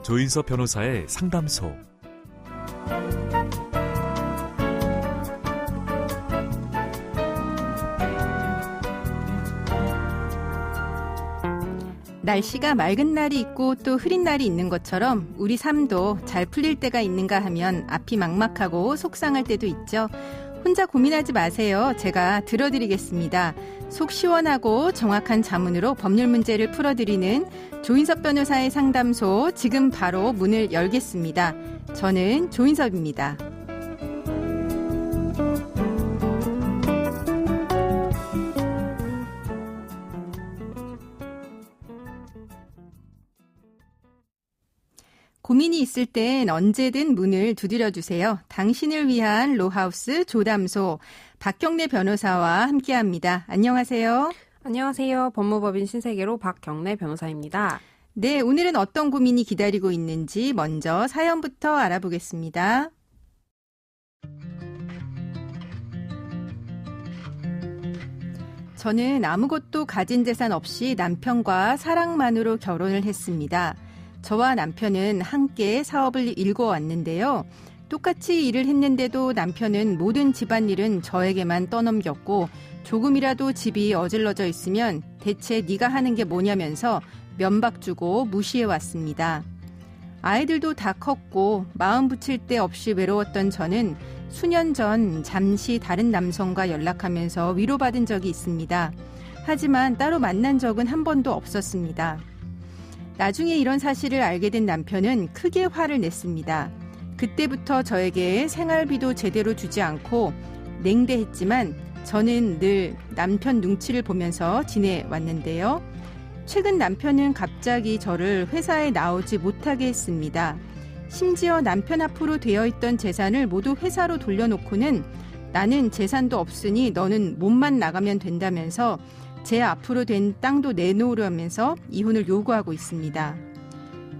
조인섭 변호사의 상담소. 날씨가 맑은 날이 있고 또 흐린 날이 있는 것처럼 우리 삶도 잘 풀릴 때가 있는가 하면 앞이 막막하고 속상할 때도 있죠. 혼자 고민하지 마세요. 제가 들어드리겠습니다. 속 시원하고 정확한 자문으로 법률 문제를 풀어드리는 조인섭 변호사의 상담소, 지금 바로 문을 열겠습니다. 저는 조인섭입니다. 고민이 있을 땐 언제든 문을 두드려주세요. 당신을 위한 로하우스 조담소, 박경래 변호사와 함께합니다. 안녕하세요. 안녕하세요. 법무법인 신세계로 박경래 변호사입니다. 네, 오늘은 어떤 고민이 기다리고 있는지 먼저 사연부터 알아보겠습니다. 저는 아무것도 가진 재산 없이 남편과 사랑만으로 결혼을 했습니다. 저와 남편은 함께 사업을 일궈왔는데요. 똑같이 일을 했는데도 남편은 모든 집안일은 저에게만 떠넘겼고 조금이라도 집이 어질러져 있으면 대체 네가 하는 게 뭐냐면서 면박 주고 무시해왔습니다. 아이들도 다 컸고 마음 붙일 데 없이 외로웠던 저는 수년 전 잠시 다른 남성과 연락하면서 위로받은 적이 있습니다. 하지만 따로 만난 적은 한 번도 없었습니다. 나중에 이런 사실을 알게 된 남편은 크게 화를 냈습니다. 그때부터 저에게 생활비도 제대로 주지 않고 냉대했지만 저는 늘 남편 눈치를 보면서 지내왔는데요. 최근 남편은 갑자기 저를 회사에 나오지 못하게 했습니다. 심지어 남편 앞으로 되어 있던 재산을 모두 회사로 돌려놓고는 나는 재산도 없으니 너는 몸만 나가면 된다면서 제 앞으로 된 땅도 내놓으려면서 이혼을 요구하고 있습니다.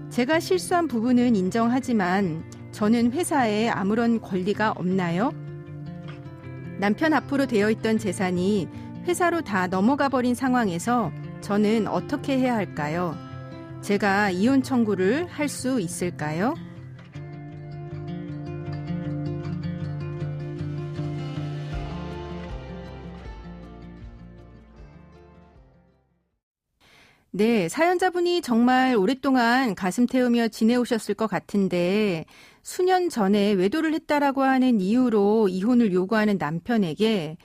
제가 실수한 부분은 인정하지만 저는 회사에 아무런 권리가 없나요? 남편 앞으로 되어 있던 재산이 회사로 다 넘어가 버린 상황에서 저는 어떻게 해야 할까요? 제가 이혼 청구를 할 수 있을까요? 네, 사연자분이 정말 오랫동안 가슴 태우며 지내오셨을 것 같은데 수년 전에 외도를 했다라고 하는 이유로 이혼을 요구하는 남편에게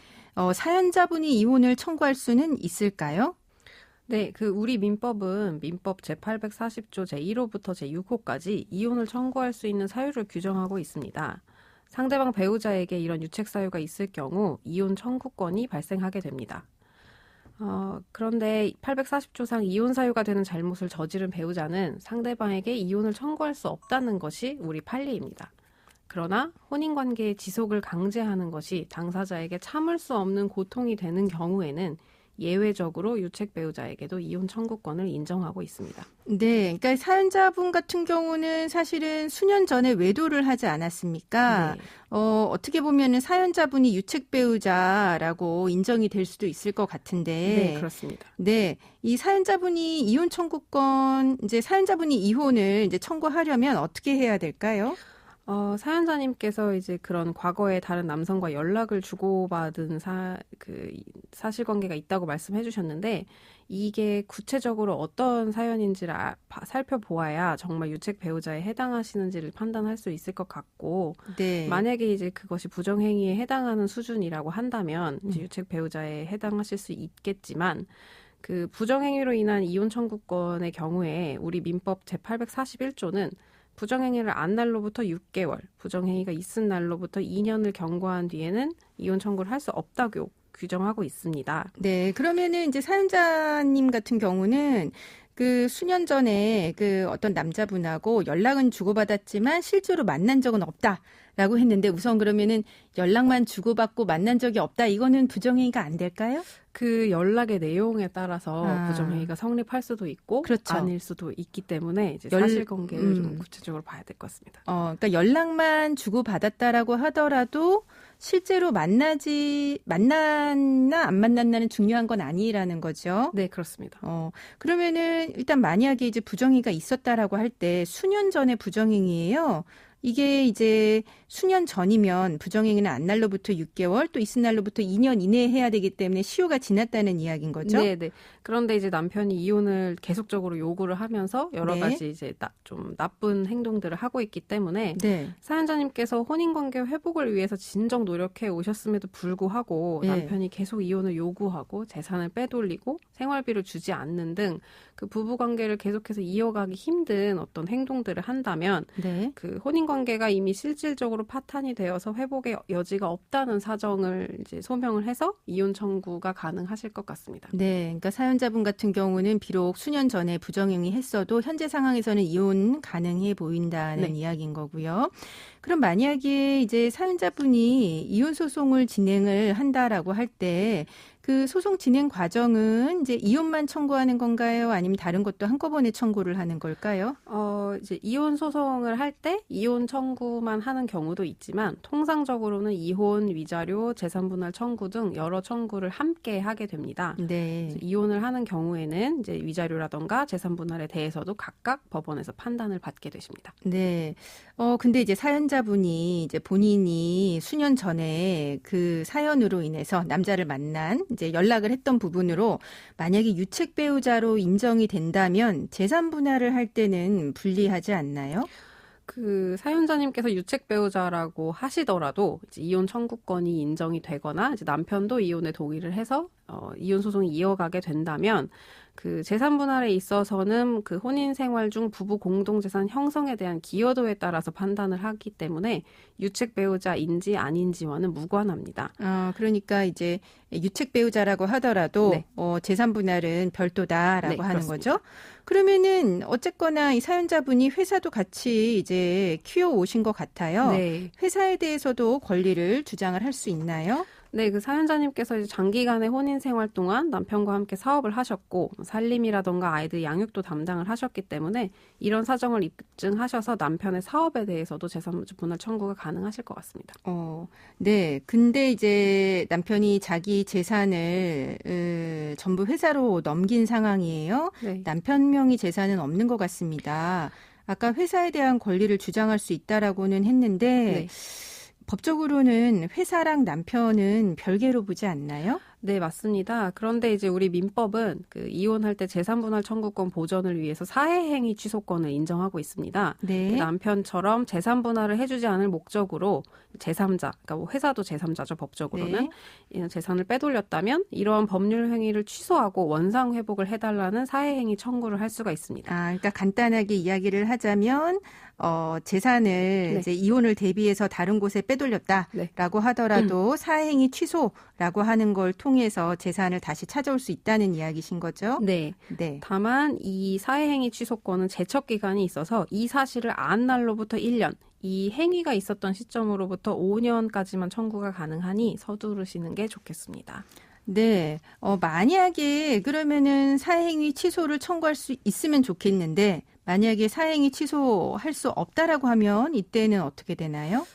사연자분이 이혼을 청구할 수는 있을까요? 네, 우리 민법은 민법 제840조 제1호부터 제6호까지 이혼을 청구할 수 있는 사유를 규정하고 있습니다. 상대방 배우자에게 이런 유책 사유가 있을 경우 이혼 청구권이 발생하게 됩니다. 그런데 840조상 이혼 사유가 되는 잘못을 저지른 배우자는 상대방에게 이혼을 청구할 수 없다는 것이 우리 판례입니다. 그러나 혼인관계의 지속을 강제하는 것이 당사자에게 참을 수 없는 고통이 되는 경우에는 예외적으로 유책 배우자에게도 이혼 청구권을 인정하고 있습니다. 네, 그러니까 사연자분 같은 경우는 사실은 수년 전에 외도를 하지 않았습니까? 네. 어떻게 보면은 사연자분이 유책 배우자라고 인정이 될 수도 있을 것 같은데. 네, 그렇습니다. 네, 이 사연자분이 이혼 청구권, 이제 사연자분이 이혼을 이제 청구하려면 어떻게 해야 될까요? 사연자님께서 이제 그런 과거에 다른 남성과 연락을 주고받은 사실관계가 있다고 말씀해 주셨는데, 이게 구체적으로 어떤 사연인지를 살펴보아야 정말 유책 배우자에 해당하시는지를 판단할 수 있을 것 같고, 네. 만약에 이제 그것이 부정행위에 해당하는 수준이라고 한다면 이제 유책 배우자에 해당하실 수 있겠지만, 그 부정행위로 인한 이혼 청구권의 경우에 우리 민법 제841조는 부정행위를 안 날로부터 6개월, 부정행위가 있은 날로부터 2년을 경과한 뒤에는 이혼 청구를 할 수 없다고 규정하고 있습니다. 네, 그러면은 이제 사연자님 같은 경우는 그 수년 전에 그 어떤 남자분하고 연락은 주고받았지만 실제로 만난 적은 없다라고 했는데 우선 그러면은 연락만 주고받고 만난 적이 없다. 이거는 부정행위가 안 될까요? 그 연락의 내용에 따라서 부정행위가 성립할 수도 있고 그렇죠. 아닐 수도 있기 때문에 이제 사실관계를 좀 구체적으로 봐야 될 것 같습니다. 그러니까 연락만 주고받았다라고 하더라도 실제로 만났나 안 만났나는 중요한 건 아니라는 거죠. 네, 그렇습니다. 그러면은 일단 만약에 이제 부정행위가 있었다라고 할 때 수년 전의 부정행위예요. 이게 이제 수년 전이면 부정행위는 안 날로부터 6개월 또 있은 날로부터 2년 이내에 해야 되기 때문에 시효가 지났다는 이야기인 거죠. 네, 네. 그런데 이제 남편이 이혼을 계속적으로 요구를 하면서 여러 네. 가지 이제 좀 나쁜 행동들을 하고 있기 때문에 네. 사연자님께서 혼인관계 회복을 위해서 진정 노력해 오셨음에도 불구하고 네. 남편이 계속 이혼을 요구하고 재산을 빼돌리고 생활비를 주지 않는 등 그 부부관계를 계속해서 이어가기 힘든 어떤 행동들을 한다면 네. 그 혼인관계가 이미 실질적으로 파탄이 되어서 회복의 여지가 없다는 사정을 이제 소명을 해서 이혼 청구가 가능하실 것 같습니다. 네, 그러니까 사연자분 같은 경우는 비록 수년 전에 부정행위 했어도 현재 상황에서는 이혼 가능해 보인다는 네. 이야기인 거고요. 그럼 만약에 이제 사연자분이 이혼 소송을 진행을 한다라고 할 때 그 소송 진행 과정은 이제 이혼만 청구하는 건가요? 아니면 다른 것도 한꺼번에 청구를 하는 걸까요? 이제 이혼 소송을 할 때 이혼 청구만 하는 경우도 있지만 통상적으로는 이혼, 위자료, 재산분할 청구 등 여러 청구를 함께 하게 됩니다. 네. 이혼을 하는 경우에는 이제 위자료라던가 재산분할에 대해서도 각각 법원에서 판단을 받게 되십니다. 네. 근데 이제 사연자분이 이제 본인이 수년 전에 그 사연으로 인해서 남자를 만난 이제 연락을 했던 부분으로 만약에 유책 배우자로 인정이 된다면 재산 분할을 할 때는 불리하지 않나요? 그 사연자님께서 유책 배우자라고 하시더라도 이제 이혼 청구권이 인정이 되거나 이제 남편도 이혼에 동의를 해서 이혼 소송이 이어가게 된다면 그 재산 분할에 있어서는 그 혼인 생활 중 부부 공동 재산 형성에 대한 기여도에 따라서 판단을 하기 때문에 유책 배우자인지 아닌지와는 무관합니다. 그러니까 이제 유책 배우자라고 하더라도 네. 재산 분할은 별도다라고 네, 하는 그렇습니다. 거죠. 그러면은 어쨌거나 이 사연자분이 회사도 같이 이제 키워 오신 것 같아요. 네. 회사에 대해서도 권리를 주장을 할 수 있나요? 네, 그 사연자님께서 이제 장기간의 혼인 생활 동안 남편과 함께 사업을 하셨고 살림이라던가 아이들 양육도 담당을 하셨기 때문에 이런 사정을 입증하셔서 남편의 사업에 대해서도 재산 분할 청구가 가능하실 것 같습니다. 네. 근데 이제 남편이 자기 재산을 전부 회사로 넘긴 상황이에요. 네. 남편 명의 재산은 없는 것 같습니다. 아까 회사에 대한 권리를 주장할 수 있다라고는 했는데 네. 법적으로는 회사랑 남편은 별개로 보지 않나요? 네, 맞습니다. 그런데 이제 우리 민법은 그 이혼할 때 재산분할 청구권 보전을 위해서 사회행위 취소권을 인정하고 있습니다. 네. 그 남편처럼 재산분할을 해주지 않을 목적으로 제3자, 그러니까 뭐 회사도 제3자죠, 법적으로는. 네. 재산을 빼돌렸다면 이러한 법률 행위를 취소하고 원상 회복을 해달라는 사회행위 청구를 할 수가 있습니다. 그러니까 간단하게 이야기를 하자면 재산을 네. 이제 이혼을 대비해서 다른 곳에 빼돌렸다라고 하더라도 사행위 취소라고 하는 걸 통해서 재산을 다시 찾아올 수 있다는 이야기신 거죠? 네. 네. 다만 이 사회행위 취소권은 제척 기간이 있어서 이 사실을 안 날로부터 1년, 이 행위가 있었던 시점으로부터 5년까지만 청구가 가능하니 서두르시는 게 좋겠습니다. 네. 만약에 그러면은 사행위 취소를 청구할 수 있으면 좋겠는데 만약에 사행위 취소할 수 없다라고 하면 이때는 어떻게 되나요?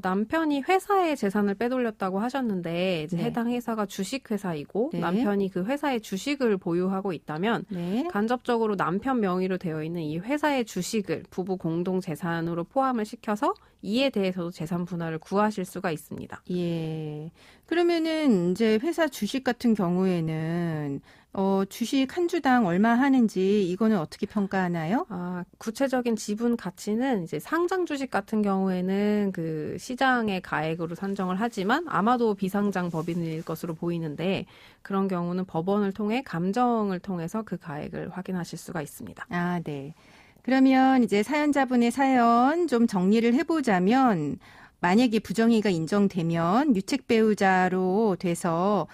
남편이 회사의 재산을 빼돌렸다고 하셨는데 이제 네. 해당 회사가 주식회사이고 네. 남편이 그 회사의 주식을 보유하고 있다면 네. 간접적으로 남편 명의로 되어 있는 이 회사의 주식을 부부 공동 재산으로 포함을 시켜서 이에 대해서도 재산 분할을 구하실 수가 있습니다. 예. 그러면은 이제 회사 주식 같은 경우에는 주식 한 주당 얼마 하는지 이거는 어떻게 평가하나요? 구체적인 지분 가치는 이제 상장 주식 같은 경우에는 그 시장의 가액으로 산정을 하지만 아마도 비상장 법인일 것으로 보이는데 그런 경우는 법원을 통해 감정을 통해서 그 가액을 확인하실 수가 있습니다. 네. 그러면 이제 사연자분의 사연 좀 정리를 해보자면 만약에 부정행위가 인정되면 유책 배우자로 돼서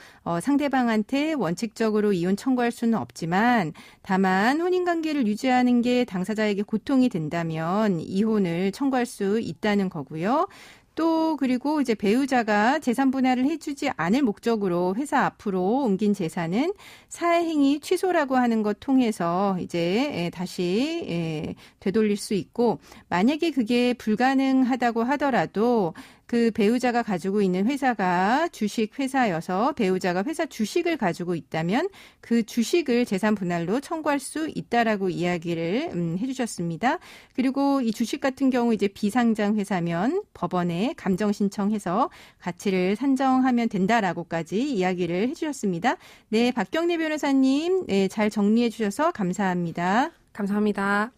상대방한테 원칙적으로 이혼 청구할 수는 없지만 다만 혼인관계를 유지하는 게 당사자에게 고통이 된다면 이혼을 청구할 수 있다는 거고요. 또 그리고 이제 배우자가 재산 분할을 해주지 않을 목적으로 회사 앞으로 옮긴 재산은 사회행위 취소라고 하는 것 통해서 이제 다시 되돌릴 수 있고 만약에 그게 불가능하다고 하더라도 그 배우자가 가지고 있는 회사가 주식 회사여서 배우자가 회사 주식을 가지고 있다면 그 주식을 재산 분할로 청구할 수 있다라고 이야기를 해주셨습니다. 그리고 이 주식 같은 경우 이제 비상장 회사면 법원에 감정 신청해서 가치를 산정하면 된다라고까지 이야기를 해주셨습니다. 네, 박경래 변호사님, 네, 잘 정리해 주셔서 감사합니다. 감사합니다.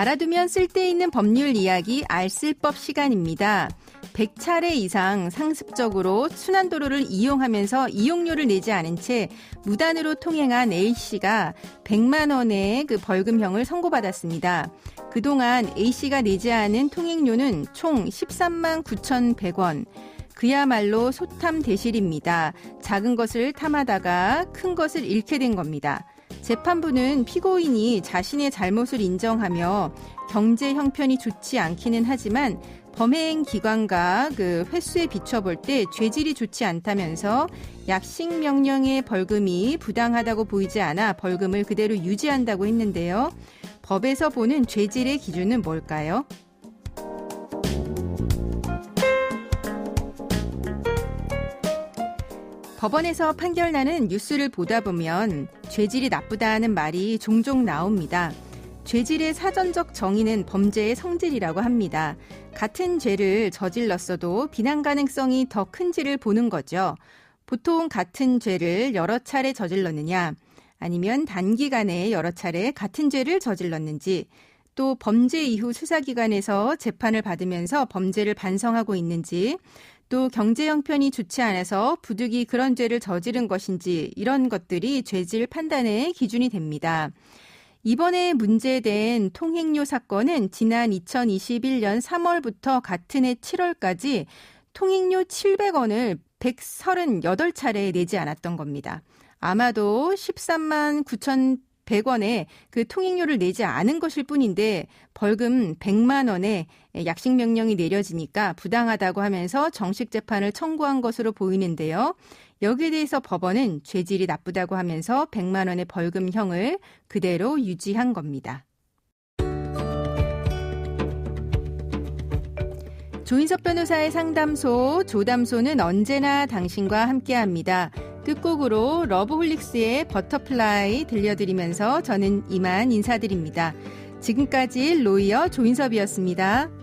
알아두면 쓸데있는 법률 이야기 알쓸법 시간입니다. 100차례 이상 상습적으로 순환도로를 이용하면서 이용료를 내지 않은 채 무단으로 통행한 A씨가 100만 원의 그 벌금형을 선고받았습니다. 그동안 A씨가 내지 않은 통행료는 총 13만 9,100원. 그야말로 소탐대실입니다. 작은 것을 탐하다가 큰 것을 잃게 된 겁니다. 재판부는 피고인이 자신의 잘못을 인정하며 경제 형편이 좋지 않기는 하지만 범행 기간과 그 횟수에 비춰볼 때 죄질이 좋지 않다면서 약식 명령의 벌금이 부당하다고 보이지 않아 벌금을 그대로 유지한다고 했는데요. 법에서 보는 죄질의 기준은 뭘까요? 법원에서 판결나는 뉴스를 보다 보면 죄질이 나쁘다는 말이 종종 나옵니다. 죄질의 사전적 정의는 범죄의 성질이라고 합니다. 같은 죄를 저질렀어도 비난 가능성이 더 큰지를 보는 거죠. 보통 같은 죄를 여러 차례 저질렀느냐, 아니면 단기간에 여러 차례 같은 죄를 저질렀는지, 또 범죄 이후 수사기관에서 재판을 받으면서 범죄를 반성하고 있는지, 또 경제 형편이 좋지 않아서 부득이 그런 죄를 저지른 것인지 이런 것들이 죄질 판단의 기준이 됩니다. 이번에 문제된 통행료 사건은 지난 2021년 3월부터 같은 해 7월까지 통행료 700원을 138차례 내지 않았던 겁니다. 아마도 13만 9,100원에 그 통행료를 내지 않은 것일 뿐인데 벌금 100만 원에 약식 명령이 내려지니까 부당하다고 하면서 정식 재판을 청구한 것으로 보이는데요. 여기에 대해서 법원은 죄질이 나쁘다고 하면서 100만 원의 벌금형을 그대로 유지한 겁니다. 조인섭 변호사의 상담소, 조담소는 언제나 당신과 함께합니다. 끝곡으로 러브홀릭스의 버터플라이 들려드리면서 저는 이만 인사드립니다. 지금까지 로이어 조인섭이었습니다.